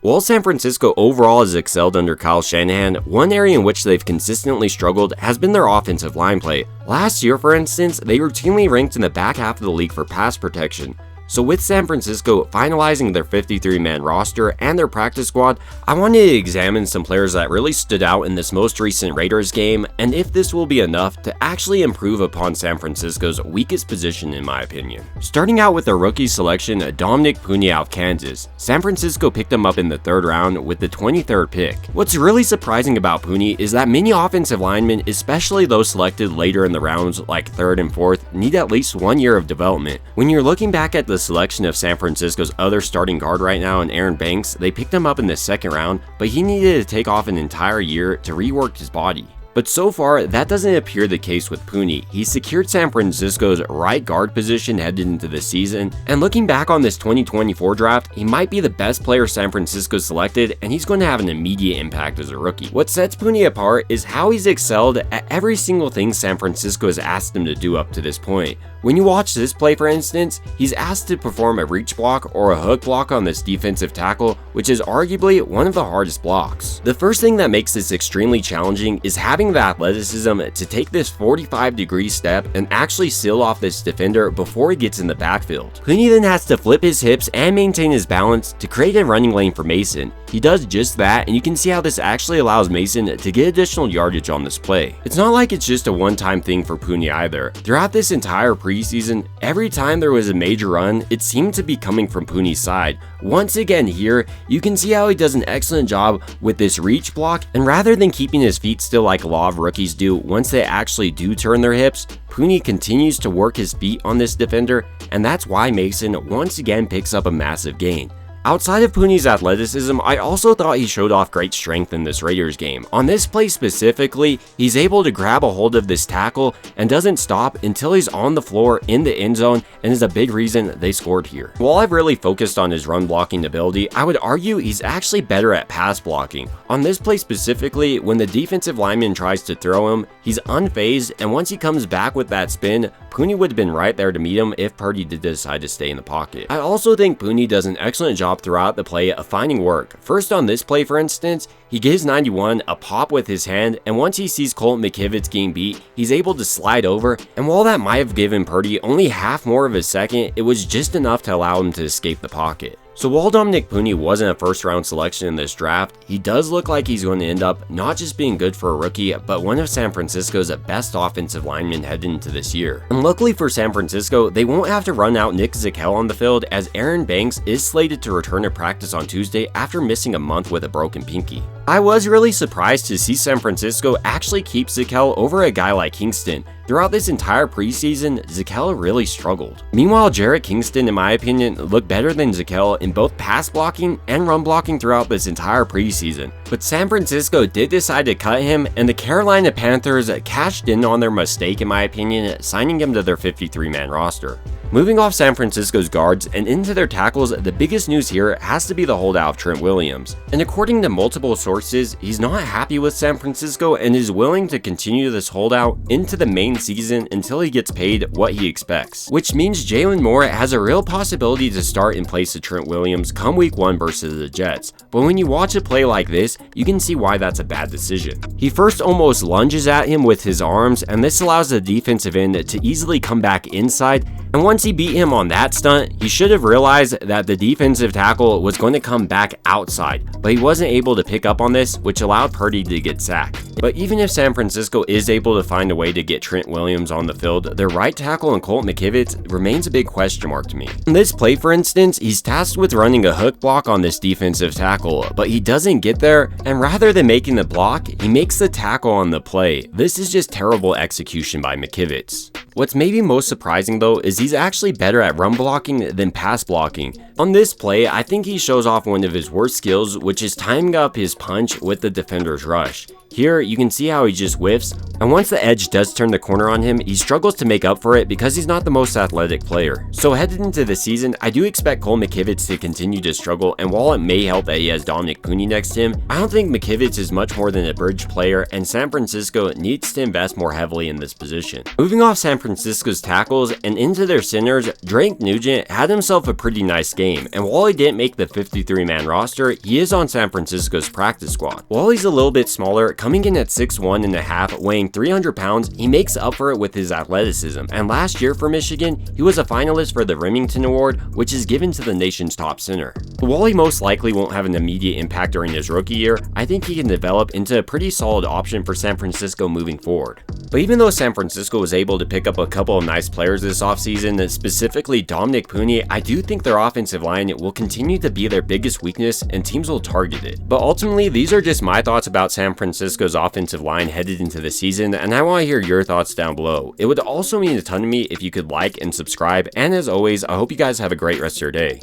While San Francisco overall has excelled under Kyle Shanahan, one area in which they've consistently struggled has been their offensive line play. Last year, for instance, they routinely ranked in the back half of the league for pass protection. So with San Francisco finalizing their 53-man roster and their practice squad, I wanted to examine some players that really stood out in this most recent Raiders game, and if this will be enough to actually improve upon San Francisco's weakest position in my opinion. Starting out with their rookie selection, Dominic Puni out of Kansas. San Francisco picked him up in the 3rd round with the 23rd pick. What's really surprising about Puni is that many offensive linemen, especially those selected later in the rounds like 3rd and 4th, need at least 1 year of development. When you're looking back at the selection of San Francisco's other starting guard right now in Aaron Banks, they picked him up in the 2nd round, but he needed to take off an entire year to rework his body. But so far, that doesn't appear the case with Puni. He secured San Francisco's right guard position headed into the season, and looking back on this 2024 draft, he might be the best player San Francisco selected, and he's going to have an immediate impact as a rookie. What sets Puni apart is how he's excelled at every single thing San Francisco has asked him to do up to this point. When you watch this play, for instance, he's asked to perform a reach block or a hook block on this defensive tackle, which is arguably one of the hardest blocks. The first thing that makes this extremely challenging is having the athleticism to take this 45-degree step and actually seal off this defender before he gets in the backfield. Puni then has to flip his hips and maintain his balance to create a running lane for Mason. He does just that, and you can see how this actually allows Mason to get additional yardage on this play. It's not like it's just a one-time thing for Puni either. Throughout this entire preseason, every time there was a major run, it seemed to be coming from Puni's side. Once again here, you can see how he does an excellent job with this reach block, and rather than keeping his feet still like a lot of rookies do once they actually do turn their hips, Puni continues to work his feet on this defender, and that's why Mason once again picks up a massive gain. Outside of Puni's athleticism, I also thought he showed off great strength in this Raiders game. On this play specifically, he's able to grab a hold of this tackle and doesn't stop until he's on the floor in the end zone, and is a big reason they scored here. While I've really focused on his run blocking ability, I would argue he's actually better at pass blocking. On this play specifically, when the defensive lineman tries to throw him, he's unfazed, and once he comes back with that spin, Puni would have been right there to meet him if Purdy did decide to stay in the pocket. I also think Puni does an excellent job throughout the play of finding work. First on this play, for instance, he gives 91 a pop with his hand, and once he sees Colton McKivitz getting beat, he's able to slide over, and while that might have given Purdy only half more of a second, it was just enough to allow him to escape the pocket. So while Dominic Puni wasn't a 1st round selection in this draft, he does look like he's going to end up not just being good for a rookie, but one of San Francisco's best offensive linemen heading into this year. And luckily for San Francisco, they won't have to run out Nick Zakelj on the field, as Aaron Banks is slated to return to practice on Tuesday after missing a month with a broken pinky. I was really surprised to see San Francisco actually keep Zakelj over a guy like Kingston. Throughout this entire preseason, Zakelj really struggled. Meanwhile, Jarrett Kingston, in my opinion, looked better than Zakelj in both pass blocking and run blocking throughout this entire preseason. But San Francisco did decide to cut him, and the Carolina Panthers cashed in on their mistake, in my opinion, signing him to their 53-man roster. Moving off San Francisco's guards and into their tackles, the biggest news here has to be the holdout of Trent Williams. And according to multiple sources, he's not happy with San Francisco and is willing to continue this holdout into the main season until he gets paid what he expects. Which means Jalen Moore has a real possibility to start in place of Trent Williams come week 1 versus the Jets. But when you watch a play like this, you can see why that's a bad decision. He first almost lunges at him with his arms, and this allows the defensive end to easily come back inside, and once he beat him on that stunt, he should have realized that the defensive tackle was going to come back outside, but he wasn't able to pick up on this, which allowed Purdy to get sacked. But even if San Francisco is able to find a way to get Trent Williams on the field, their right tackle and Colton McKivitz remains a big question mark to me. In this play, for instance, he's tasked with running a hook block on this defensive tackle, but he doesn't get there, and rather than making the block, he makes the tackle on the play. This is just terrible execution by McKivitz. What's maybe most surprising though is he's actually better at run blocking than pass blocking. On this play, I think he shows off one of his worst skills, which is timing up his punch with the defender's rush. Here, you can see how he just whiffs, and once the edge does turn the corner on him, he struggles to make up for it because he's not the most athletic player. So headed into the season, I do expect Cole McKivitz to continue to struggle, and while it may help that he has Dominic Puni next to him, I don't think McKivitz is much more than a bridge player, and San Francisco needs to invest more heavily in this position. Moving off San Francisco's tackles and into their centers, Drake Nugent had himself a pretty nice game. game, and while he didn't make the 53-man roster, he is on San Francisco's practice squad. While he's a little bit smaller, coming in at 6'1 and a half, weighing 300 pounds, he makes up for it with his athleticism, and last year for Michigan, he was a finalist for the Remington Award, which is given to the nation's top center. But while he most likely won't have an immediate impact during his rookie year, I think he can develop into a pretty solid option for San Francisco moving forward. But even though San Francisco was able to pick up a couple of nice players this offseason, specifically Dominic Puni, I do think their offensive line will continue to be their biggest weakness and teams will target it. But ultimately, these are just my thoughts about San Francisco's offensive line headed into the season, and I want to hear your thoughts down below. It would also mean a ton to me if you could like and subscribe, and as always, I hope you guys have a great rest of your day.